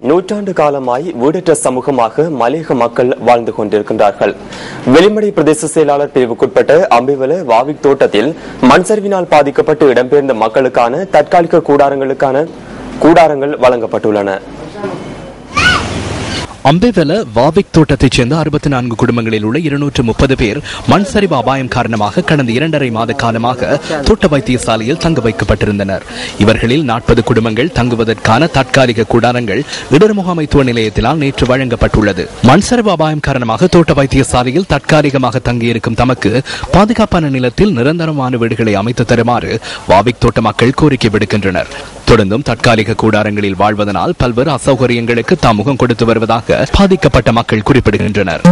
நூற்றாண்டு காலமாய் வீடற்ற சமூகமாக மலையக மக்கள் வாழ்ந்து கொண்டிருக்கின்றார்கள். வெளிமடை பிரதேச செயலாளர் பிரிவுக்குட்பட்ட அம்பிவல வாவிக் தோட்டத்தில் மண் சரிவினால் பாதிக்கப்பட்டு இடம்பெயர்ந்த மக்களுக்கான தற்காலிக கூடாரங்கள் வழங்கப்பட்டுள்ளன. அம்பேவல வாவிக் தோட்டத்தைச் சேர்ந்த 64 குடும்பங்களில் உள்ள 230 பேர் மண் சரிவு அபாயம் காரணமாக கடந்த 2.5 மாத காலமாக தோட்ட வைத்தியசாலையில் தங்க வைக்கப்பட்டிருந்தனர். இவர்களில் 40 குடும்பங்கள் தங்குவதற்கான தற்காலிக கூடாரங்கள் இடர் முகாமைத்துவ நிலையத்தினால் நேற்று வழங்கப்பட்டுள்ளது. மண் சரிவு அபாயம் காரணமாக தோட்ட வைத்தியசாலையில் தற்காலிகமாக தங்கியிருக்கும் தமக்கு பாதுகாப்பான நிலத்தில் நிரந்தரமான வீடுகளை அமைத்து தருமாறு வாவிக் தோட்ட மக்கள் கோரிக்கை விடுக்கின்றனர். தொடர்ந்தும் தற்காலிக கூடாரங்களில் வாழ்வதனால் பல்வேறு அசௌகரியங்களுக்கு தாம் முகம் கொடுத்து வருவதாக பாதிக்கப்பட்ட மக்கள் குறிப்பிடுகின்றனர்.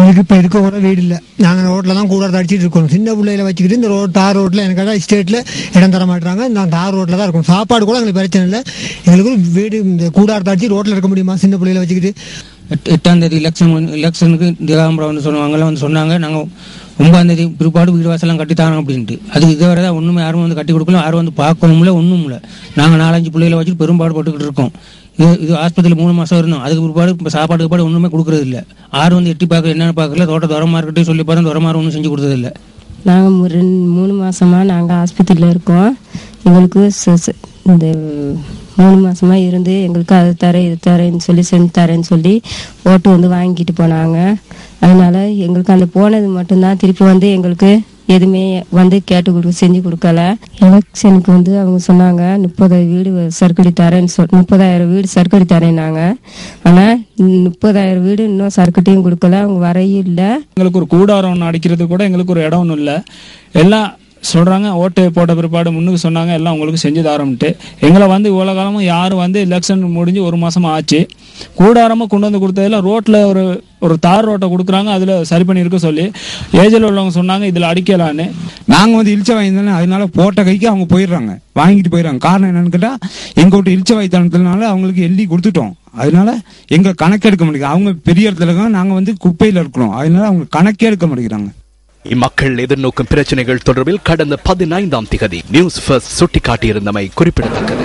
வீடு இல்ல, நாங்க ரோட்ல தான் கூடாரத்தை அடிச்சிட்டு இருக்கோம். சின்ன பிள்ளைகளை வச்சுக்கிட்டு இந்த தார் ரோட்ல எனக்கு ஸ்டேட்ல இடம் தர மாட்டாங்க. நான் தார் ரோட்ல தான் இருக்கும். சாப்பாடு கூட எங்களுக்கு பிரச்சனை இல்லை. எங்களுக்கு வீடு இந்த கூடாரத்தை அடிச்சு ரோட்ல இருக்க முடியுமா சின்ன பிள்ளைகளை வச்சுக்கிட்டு? 8ஆம் தேதி எலெக்ஷனுக்கு திகாம்பரம் வந்து சொன்னாங்க நாங்கள் 9ஆம் தேதி பிற்பாடு வீடு வாசலாம் கட்டித்தாங்க அப்படின்ட்டு. அது இதுவரை தான் ஒன்றுமே யாரும் வந்து கட்டி கொடுக்கல, யாரும் வந்து பார்க்கணும்ல, ஒன்றும் இல்லை. நாங்கள் 4-5 பிள்ளைகளை வச்சுட்டு பெரும்பாடு போட்டுக்கிட்டு இருக்கோம். இது ஆஸ்பத்திரியில் 3 மாதம் இருந்தோம். அதுக்கு பிற்பாடு இப்போ சாப்பாடு ஒன்றுமே கொடுக்குறது இல்லை. யாரும் வந்து எட்டி பார்க்க என்னென்னு பார்க்கல. தோட்ட துரமா இருக்கட்டும் சொல்லி பார்த்தா துரமாறு ஒன்றும் செஞ்சு கொடுத்ததில்லை. நாங்கள் 3 மாதமாக நாங்கள் ஆஸ்பத்திரியில் இருக்கோம். எங்களுக்கு இந்த 3 மாதமாக இருந்து எங்களுக்கு அது தரேன் இது தரேன்னு சொல்லி செஞ்சு தரேன்னு சொல்லி ஓட்டு வந்து வாங்கிட்டு போனாங்க. அதனால எங்களுக்கு அந்த போனது மட்டும்தான் திருப்பி வந்து எங்களுக்கு எதுவுமே வந்து செஞ்சு கொடுக்கல. எலெக்ஷனுக்கு வந்து அவங்க சொன்னாங்க 30,000 வீடு சர்க்கடி தரேன்னு 30,000 வீடு சர்க்கடி தரேன்னாங்க. ஆனால் 30,000 வீடு இன்னும் சர்க்கட்டியும் கொடுக்கல. அவங்க வரையும் இல்லை. எங்களுக்கு ஒரு கூடாரம் ஒன்று அடிக்கிறது கூட எங்களுக்கு ஒரு இடம் ஒன்றும் இல்லை. எல்லாம் சொல்கிறாங்க ஓட்டு போட்ட பிற்பாடு முன்னுக்கு சொன்னாங்க எல்லாம் உங்களுக்கு செஞ்சு தரோம்ட்டு. எங்களை வந்து இவ்வளோ காலமும் யாரும் வந்து எலெக்ஷன் முடிஞ்சு 1 மாதமாக ஆச்சு. கூடாரமாக கொண்டு வந்து கொடுத்ததில் ரோட்டில் ஒரு தார் ரோட்டை கொடுக்குறாங்க, அதில் சரி பண்ணியிருக்க சொல்லி ஏஜில் உள்ளவங்க சொன்னாங்க இதில் அடிக்கலான்னு. நாங்கள் வந்து இழிச்ச வாய்ந்தானே, அதனால போட்ட கைக்கு அவங்க போயிடுறாங்க, வாங்கிட்டு போயிடுறாங்க. காரணம் என்னன்னு கேட்டால் எங்கள் விட்டு இழிச்ச வாய்த்தனத்தினால அவங்களுக்கு எழுதி கொடுத்துட்டோம். அதனால எங்க கணக்கெடுக்க மாட்டேங்கிறாங்க. அவங்க பெரிய இடத்துல இருக்காங்க, நாங்கள் வந்து குப்பையில் இருக்கிறோம். அதனால அவங்க கணக்கே எடுக்க மாட்டேங்கிறாங்க. இம்மக்கள் எதிர்நோக்கும் பிரச்சனைகள் தொடர்பில் கடந்த 15ஆம் திகதி நியூஸ் ஃபர்ஸ்ட் சுட்டிக்காட்டியிருந்தமை குறிப்பிடத்தக்கது.